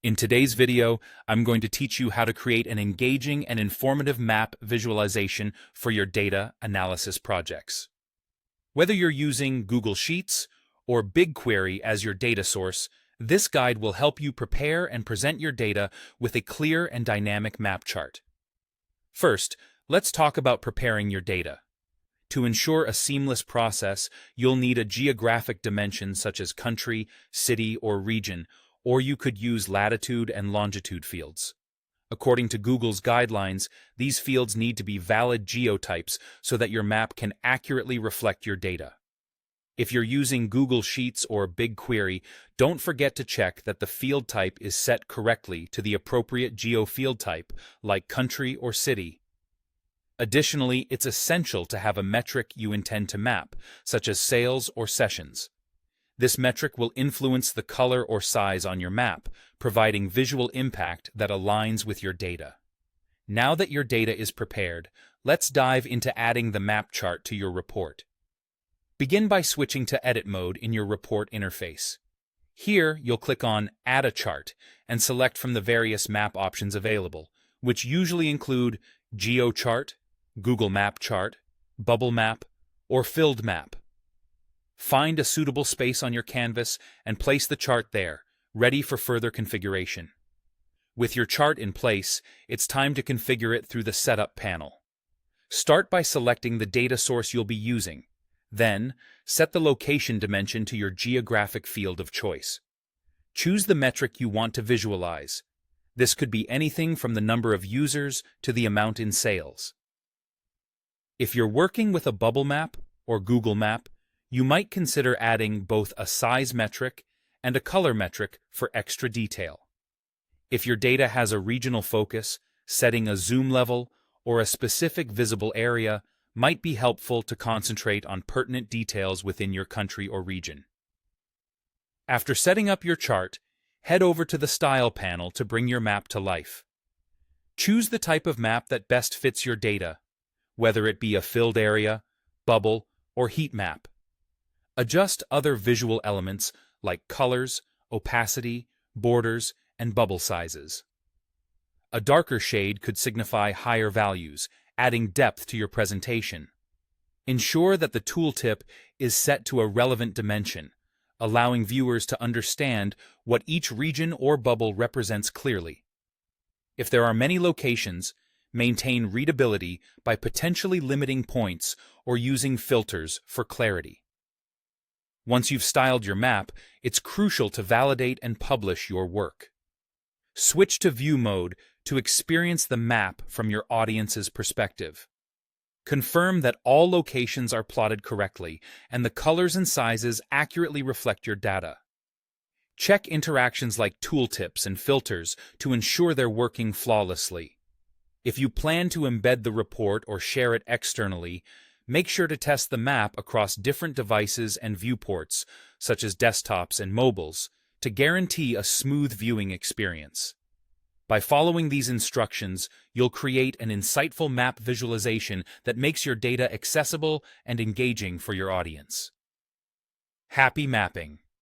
In today's video, I'm going to teach you how to create an engaging and informative map visualization for your data analysis projects. Whether you're using Google Sheets or BigQuery as your data source, this guide will help you prepare and present your data with a clear and dynamic map chart. First, let's talk about preparing your data. To ensure a seamless process, you'll need a geographic dimension such as country, city, or region, or you could use latitude and longitude fields. According to Google's guidelines, these fields need to be valid geotypes so that your map can accurately reflect your data. If you're using Google Sheets or BigQuery, don't forget to check that the field type is set correctly to the appropriate geofield type, like country or city. Additionally, it's essential to have a metric you intend to map, such as sales or sessions. This metric will influence the color or size on your map, providing visual impact that aligns with your data. Now that your data is prepared, let's dive into adding the map chart to your report. Begin by switching to Edit mode in your report interface. Here, you'll click on Add a Chart and select from the various map options available, which usually include GeoChart, Google Map Chart, Bubble Map, or Filled Map. Find a suitable space on your canvas and place the chart there, ready for further configuration. With your chart in place, it's time to configure it through the Setup panel. Start by selecting the data source you'll be using. Then, set the location dimension to your geographic field of choice. Choose the metric you want to visualize. This could be anything from the number of users to the amount in sales. If you're working with a bubble map or Google Map, you might consider adding both a size metric and a color metric for extra detail. If your data has a regional focus, setting a zoom level or a specific visible area might be helpful to concentrate on pertinent details within your country or region. After setting up your chart, head over to the Style panel to bring your map to life. Choose the type of map that best fits your data, whether it be a filled area, bubble, or heat map. Adjust other visual elements like colors, opacity, borders, and bubble sizes. A darker shade could signify higher values, adding depth to your presentation. Ensure that the tooltip is set to a relevant dimension, allowing viewers to understand what each region or bubble represents clearly. If there are many locations, maintain readability by potentially limiting points or using filters for clarity. Once you've styled your map, it's crucial to validate and publish your work. Switch to View mode to experience the map from your audience's perspective. Confirm that all locations are plotted correctly and the colors and sizes accurately reflect your data. Check interactions like tooltips and filters to ensure they're working flawlessly. If you plan to embed the report or share it externally, make sure to test the map across different devices and viewports, such as desktops and mobiles, to guarantee a smooth viewing experience. By following these instructions, you'll create an insightful map visualization that makes your data accessible and engaging for your audience. Happy mapping!